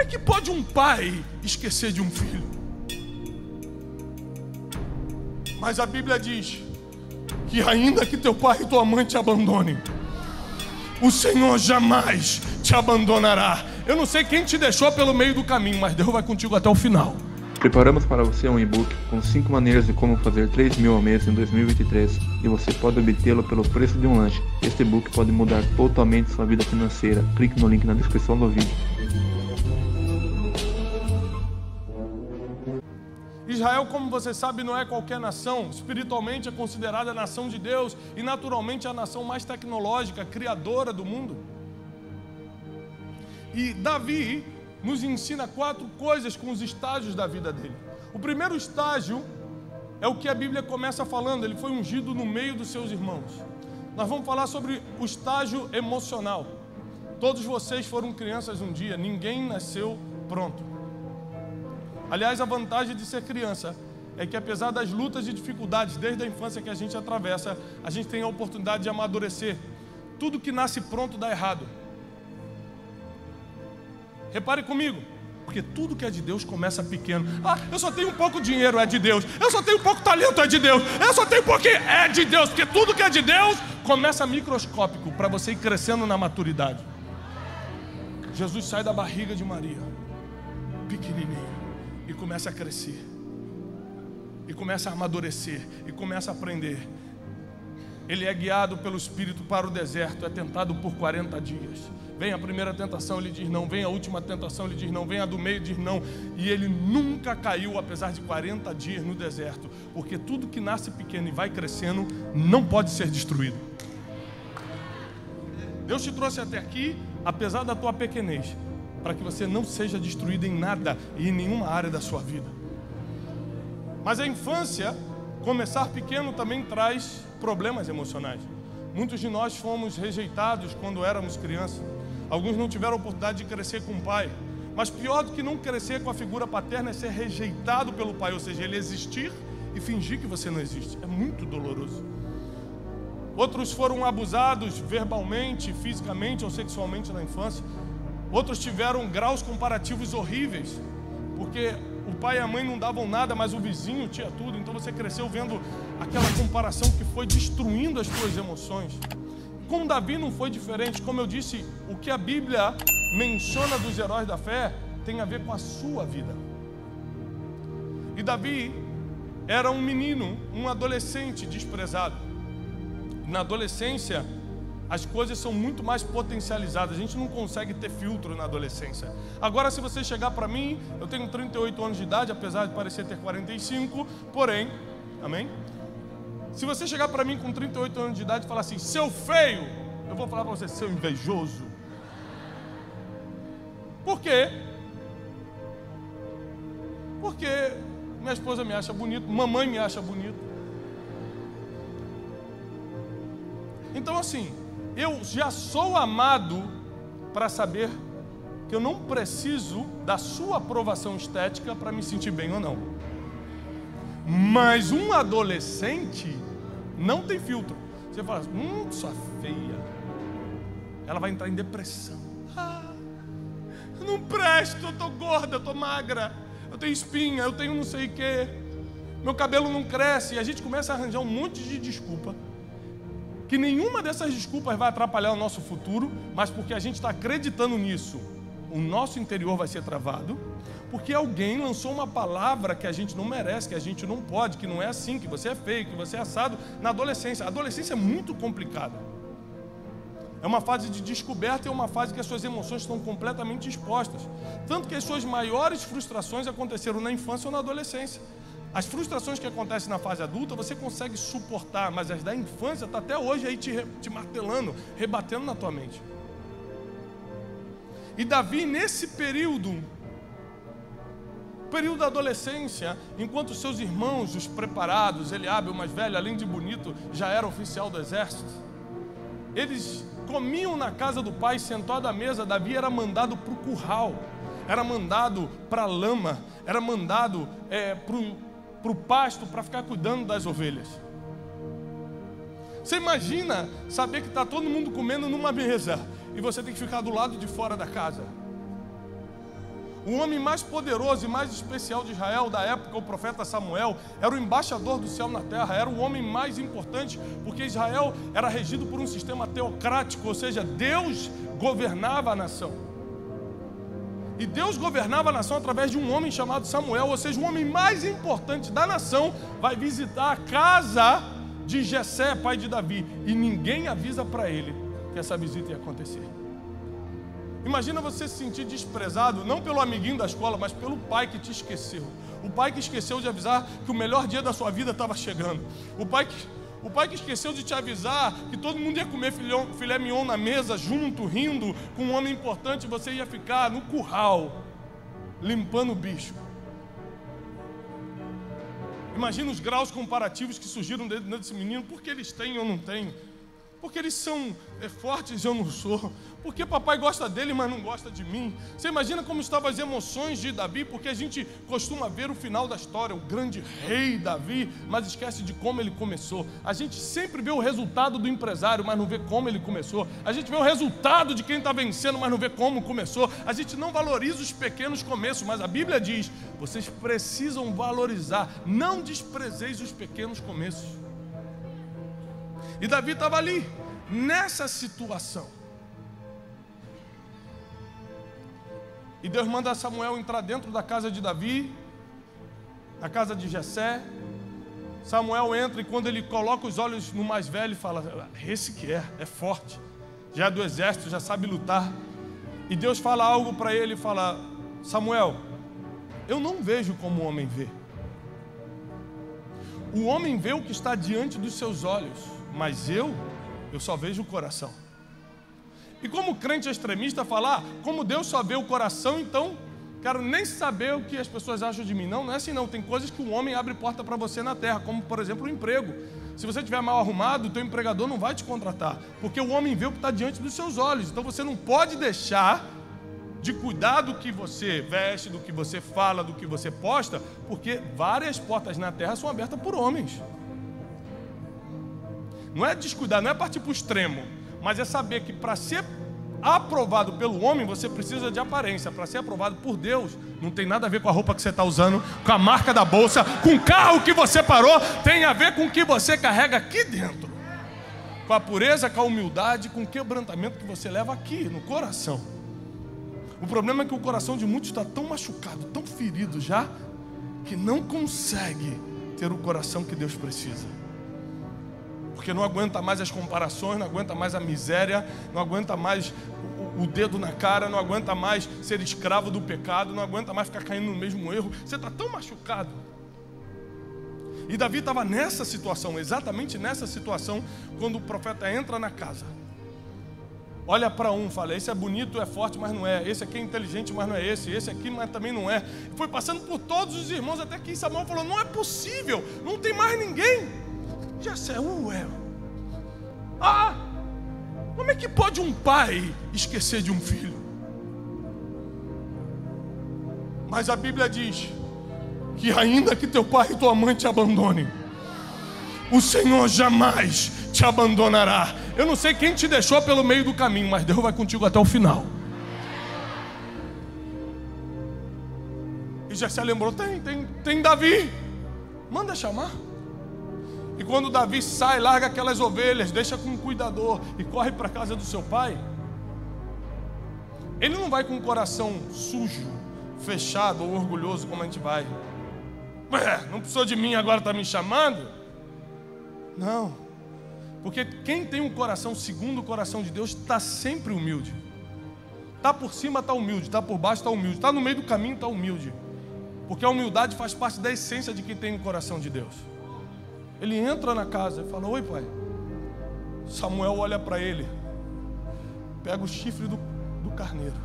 que pode um pai esquecer de um filho? Mas a Bíblia diz que ainda que teu pai e tua mãe te abandonem, o Senhor jamais te abandonará. Eu não sei quem te deixou pelo meio do caminho, mas Deus vai contigo até o final. Preparamos para você um e-book com 5 maneiras de como fazer 3 mil ao mês em 2023 e você pode obtê-lo pelo preço de um lanche. Este e-book pode mudar totalmente sua vida financeira. Clique no link na descrição do vídeo. Israel, como você sabe, não é qualquer nação. Espiritualmente é considerada a nação de Deus e naturalmente a nação mais tecnológica, criadora do mundo. E Davi nos ensina 4 coisas com os estágios da vida dele. O primeiro estágio é o que a Bíblia começa falando. Ele foi ungido no meio dos seus irmãos. Nós vamos falar sobre o estágio emocional. Todos vocês foram crianças um dia. Ninguém nasceu pronto. Aliás, a vantagem de ser criança é que, apesar das lutas e dificuldades desde a infância que a gente atravessa, a gente tem a oportunidade de amadurecer. Tudo que nasce pronto dá errado. Repare comigo, porque tudo que é de Deus começa pequeno. Ah, eu só tenho um pouco de dinheiro, é de Deus. Eu só tenho pouco talento, é de Deus. Eu só tenho pouquinho, é de Deus. Porque tudo que é de Deus começa microscópico para você ir crescendo na maturidade. Jesus sai da barriga de Maria, pequenininho, e começa a crescer, e começa a amadurecer, e começa a aprender. Ele é guiado pelo Espírito para o deserto, é tentado por 40 dias. Vem a primeira tentação, ele diz não. Vem a última tentação, ele diz não. Vem a do meio, diz não. E ele nunca caiu, apesar de 40 dias no deserto. Porque tudo que nasce pequeno e vai crescendo não pode ser destruído. Deus te trouxe até aqui, apesar da tua pequenez, para que você não seja destruído em nada e em nenhuma área da sua vida. Mas a infância, começar pequeno, também traz problemas emocionais. Muitos de nós fomos rejeitados quando éramos crianças. Alguns não tiveram a oportunidade de crescer com o pai. Mas pior do que não crescer com a figura paterna é ser rejeitado pelo pai, ou seja, ele existir e fingir que você não existe. É muito doloroso. Outros foram abusados verbalmente, fisicamente ou sexualmente na infância. Outros tiveram graus comparativos horríveis, porque o pai e a mãe não davam nada, mas o vizinho tinha tudo. Então você cresceu vendo aquela comparação que foi destruindo as suas emoções. Com Davi não foi diferente. Como eu disse, o que a Bíblia menciona dos heróis da fé tem a ver com a sua vida. E Davi era um menino, um adolescente desprezado. Na adolescência, as coisas são muito mais potencializadas. A gente não consegue ter filtro na adolescência. Agora, se você chegar para mim, eu tenho 38 anos de idade, apesar de parecer ter 45, porém, amém? Se você chegar para mim com 38 anos de idade e falar assim, seu feio, eu vou falar para você, seu invejoso. Por quê? Porque minha esposa me acha bonito, mamãe me acha bonito. Então assim, eu já sou amado para saber que eu não preciso da sua aprovação estética para me sentir bem ou não. Mas um adolescente não tem filtro. Você fala, sua feia. Ela vai entrar em depressão. Eu não presto, eu tô gorda, eu tô magra, eu tenho espinha, eu tenho não sei o quê. Meu cabelo não cresce. E a gente começa a arranjar um monte de desculpa. Que nenhuma dessas desculpas vai atrapalhar o nosso futuro, mas porque a gente está acreditando nisso, o nosso interior vai ser travado, porque alguém lançou uma palavra que a gente não merece, que a gente não pode, que não é assim, que você é feio, que você é assado, na adolescência. A adolescência é muito complicada. É uma fase de descoberta e é uma fase que as suas emoções estão completamente expostas. Tanto que as suas maiores frustrações aconteceram na infância ou na adolescência. As frustrações que acontecem na fase adulta você consegue suportar, mas as da infância estão até hoje aí te martelando, rebatendo na tua mente. E Davi, nesse período da adolescência, enquanto seus irmãos, os preparados, Eliabe, o mais velho, além de bonito, já era oficial do exército, eles comiam na casa do pai, sentado à mesa. Davi era mandado para o curral, era mandado para a lama, era mandado para o pasto para ficar cuidando das ovelhas. Você imagina saber que está todo mundo comendo numa mesa e você tem que ficar do lado de fora da casa? O homem mais poderoso e mais especial de Israel da época, o profeta Samuel, era o embaixador do céu na terra, era o homem mais importante, porque Israel era regido por um sistema teocrático, ou seja, Deus governava a nação. E Deus governava a nação através de um homem chamado Samuel, ou seja, o homem mais importante da nação vai visitar a casa de Jessé, pai de Davi, e ninguém avisa para ele que essa visita ia acontecer. Imagina você se sentir desprezado, não pelo amiguinho da escola, mas pelo pai que te esqueceu. O pai que esqueceu de avisar que o melhor dia da sua vida estava chegando. O pai que esqueceu de te avisar que todo mundo ia comer filé mignon na mesa, junto, rindo, com um homem importante, e você ia ficar no curral, limpando o bicho. Imagina os graus comparativos que surgiram dentro desse menino. Por que eles têm e eu não tenho? Porque eles são fortes e eu não sou. Porque papai gosta dele, mas não gosta de mim. Você imagina como estavam as emoções de Davi, porque a gente costuma ver o final da história, o grande rei Davi, mas esquece de como ele começou. A gente sempre vê o resultado do empresário, mas não vê como ele começou. A gente vê o resultado de quem está vencendo, mas não vê como começou. A gente não valoriza os pequenos começos, mas a Bíblia diz: vocês precisam valorizar, não desprezeis os pequenos começos. E Davi estava ali, nessa situação. E Deus manda Samuel entrar dentro da casa de Davi, na casa de Jessé. Samuel entra e quando ele coloca os olhos no mais velho, fala: esse que é forte, já é do exército, já sabe lutar. E Deus fala algo para ele, fala: Samuel, eu não vejo como o homem vê. O homem vê o que está diante dos seus olhos, mas eu só vejo o coração. E como crente extremista falar, como Deus só vê o coração, então quero nem saber o que as pessoas acham de mim. Não é assim não. Tem coisas que o homem abre porta para você na terra, como por exemplo o emprego. Se você estiver mal arrumado, o teu empregador não vai te contratar, porque o homem vê o que está diante dos seus olhos. Então você não pode deixar de cuidar do que você veste, do que você fala, do que você posta, porque várias portas na terra são abertas por homens. Não é descuidar, não é partir para o extremo, mas é saber que para ser aprovado pelo homem, você precisa de aparência. Para ser aprovado por Deus, não tem nada a ver com a roupa que você está usando, com a marca da bolsa, com o carro que você parou, tem a ver com o que você carrega aqui dentro, com a pureza, com a humildade, com o quebrantamento que você leva aqui no coração. O problema é que o coração de muitos está tão machucado, tão ferido já, que não consegue ter o coração que Deus precisa. Porque não aguenta mais as comparações, não aguenta mais a miséria, não aguenta mais o dedo na cara, não aguenta mais ser escravo do pecado, não aguenta mais ficar caindo no mesmo erro. Você está tão machucado. E Davi estava nessa situação, exatamente nessa situação, quando o profeta entra na casa. Olha para um, fala: esse é bonito, é forte, mas não é. Esse aqui é inteligente, mas não é esse. Esse aqui, mas também não é. Foi passando por todos os irmãos, até que Samuel falou: não é possível, não tem mais ninguém. Jessé, como é que pode um pai esquecer de um filho? Mas a Bíblia diz que ainda que teu pai e tua mãe te abandonem, o Senhor jamais te abandonará. Eu não sei quem te deixou pelo meio do caminho, mas Deus vai contigo até o final. E Jessé lembrou: tem Davi, manda chamar. E quando Davi sai, larga aquelas ovelhas, deixa com um cuidador e corre para a casa do seu pai, ele não vai com o coração sujo, fechado ou orgulhoso como a gente vai. Não precisou de mim, agora está me chamando? Não, porque quem tem um coração segundo o coração de Deus está sempre humilde. Está por cima, está humilde, está por baixo, está humilde, está no meio do caminho, está humilde. Porque a humildade faz parte da essência de quem tem o coração de Deus. Ele entra na casa e fala: oi pai. Samuel olha para ele, pega o chifre do carneiro.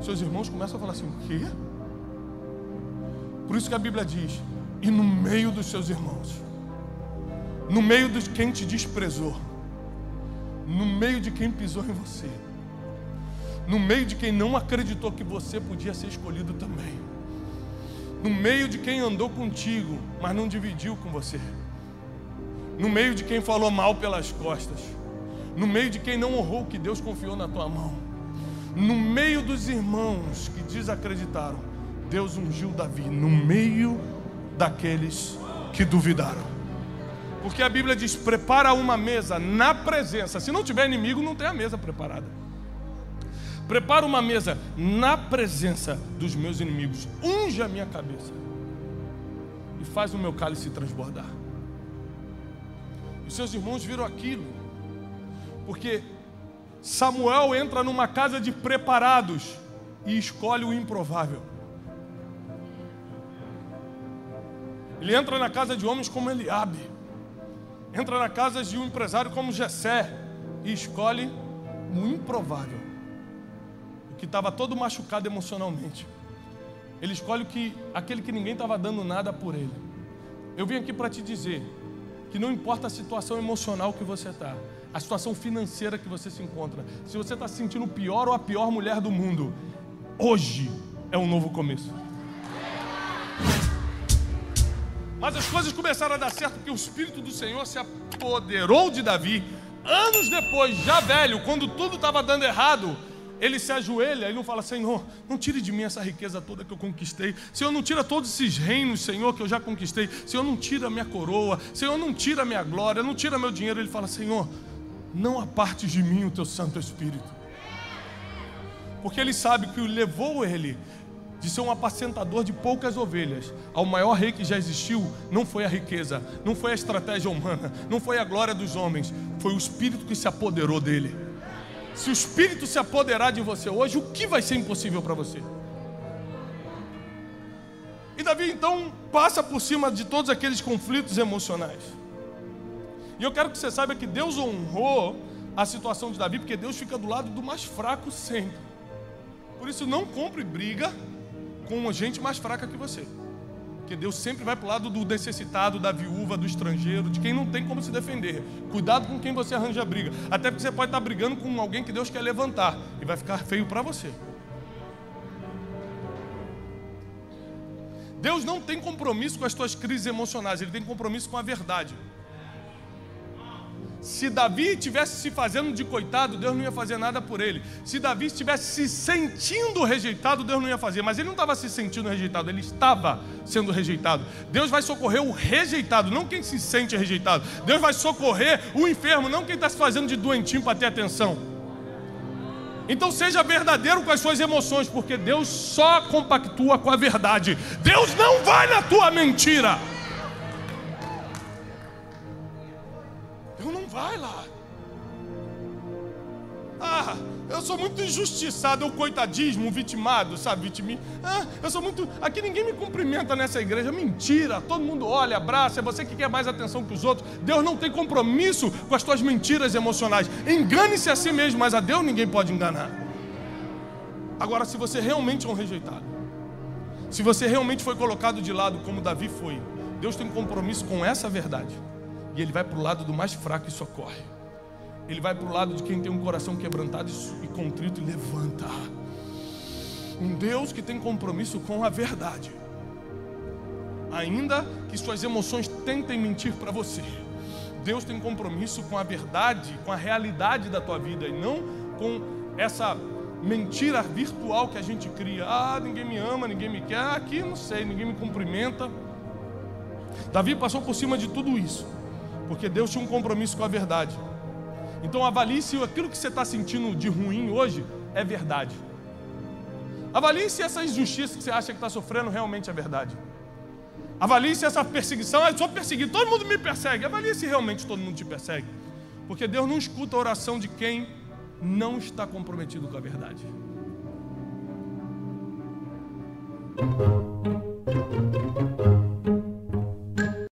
Seus irmãos começam a falar assim: o quê? Por isso que a Bíblia diz: e no meio dos seus irmãos, no meio de quem te desprezou, no meio de quem pisou em você, no meio de quem não acreditou que você podia ser escolhido também, no meio de quem andou contigo, mas não dividiu com você, no meio de quem falou mal pelas costas, no meio de quem não honrou o que Deus confiou na tua mão, No meio dos irmãos que desacreditaram, Deus ungiu Davi no meio daqueles que duvidaram. Porque a Bíblia diz: prepara uma mesa na presença. Se não tiver inimigo, não tem a mesa preparada. Prepara uma mesa na presença dos meus inimigos. Unge a minha cabeça e faz o meu cálice transbordar. Os seus irmãos viram aquilo, porque Samuel entra numa casa de preparados e escolhe o improvável. Ele entra na casa de homens como Eliabe, entra na casa de um empresário como Jessé e escolhe o improvável, o que estava todo machucado emocionalmente. Ele escolhe aquele que ninguém estava dando nada por ele. Eu vim aqui para te dizer que não importa a situação emocional que você está, a situação financeira que você se encontra, se você está se sentindo o pior ou a pior mulher do mundo, hoje é um novo começo. Mas as coisas começaram a dar certo porque o Espírito do Senhor se apoderou de Davi. Anos depois, já velho, quando tudo estava dando errado, ele se ajoelha e não fala: Senhor, não tire de mim essa riqueza toda que eu conquistei. Senhor, não tira todos esses reinos, Senhor, que eu já conquistei. Senhor, não tira a minha coroa. Senhor, não tira a minha glória, não tira meu dinheiro. Ele fala: Senhor, não apartes de mim o teu Santo Espírito. Porque ele sabe que levou ele de ser um apacentador de poucas ovelhas ao maior rei que já existiu. Não foi a riqueza, não foi a estratégia humana, não foi a glória dos homens, foi o Espírito que se apoderou dele. Se o Espírito se apoderar de você hoje, o que vai ser impossível para você? E Davi então passa por cima de todos aqueles conflitos emocionais. E eu quero que você saiba que Deus honrou a situação de Davi, porque Deus fica do lado do mais fraco sempre. Por isso, não compre briga com gente mais fraca que você, porque Deus sempre vai para o lado do necessitado, da viúva, do estrangeiro, de quem não tem como se defender. Cuidado com quem você arranja briga, até porque você pode estar brigando com alguém que Deus quer levantar e vai ficar feio para você. Deus não tem compromisso com as tuas crises emocionais, Ele tem compromisso com a verdade. Se Davi estivesse se fazendo de coitado, Deus não ia fazer nada por ele. Se Davi estivesse se sentindo rejeitado, Deus não ia fazer. Mas ele não estava se sentindo rejeitado, ele estava sendo rejeitado. Deus vai socorrer o rejeitado, não quem se sente rejeitado. Deus vai socorrer o enfermo, não quem está se fazendo de doentinho para ter atenção. Então seja verdadeiro com as suas emoções, porque Deus só compactua com a verdade. Deus não vai na tua mentira. Vai lá. Eu sou muito injustiçado, eu coitadismo, vitimado, sabe, vitimismo. Eu sou muito... Aqui ninguém me cumprimenta nessa igreja, mentira. Todo mundo olha, abraça, é você que quer mais atenção que os outros. Deus não tem compromisso com as tuas mentiras emocionais. Engane-se a si mesmo, mas a Deus ninguém pode enganar. Agora, se você realmente é um rejeitado, se você realmente foi colocado de lado como Davi foi, Deus tem compromisso com essa verdade. E Ele vai para o lado do mais fraco e socorre. Ele vai para o lado de quem tem um coração quebrantado e contrito e levanta. Um Deus que tem compromisso com a verdade. Ainda que suas emoções tentem mentir para você, Deus tem compromisso com a verdade, com a realidade da tua vida, e não com essa mentira virtual que a gente cria. Ninguém me ama, ninguém me quer, aqui não sei, ninguém me cumprimenta. Davi passou por cima de tudo isso, porque Deus tinha um compromisso com a verdade. Então avalie se aquilo que você está sentindo de ruim hoje é verdade. Avalie se essa injustiça que você acha que está sofrendo realmente é verdade. Avalie se essa perseguição, eu sou perseguido, todo mundo me persegue. Avalie se realmente todo mundo te persegue. Porque Deus não escuta a oração de quem não está comprometido com a verdade.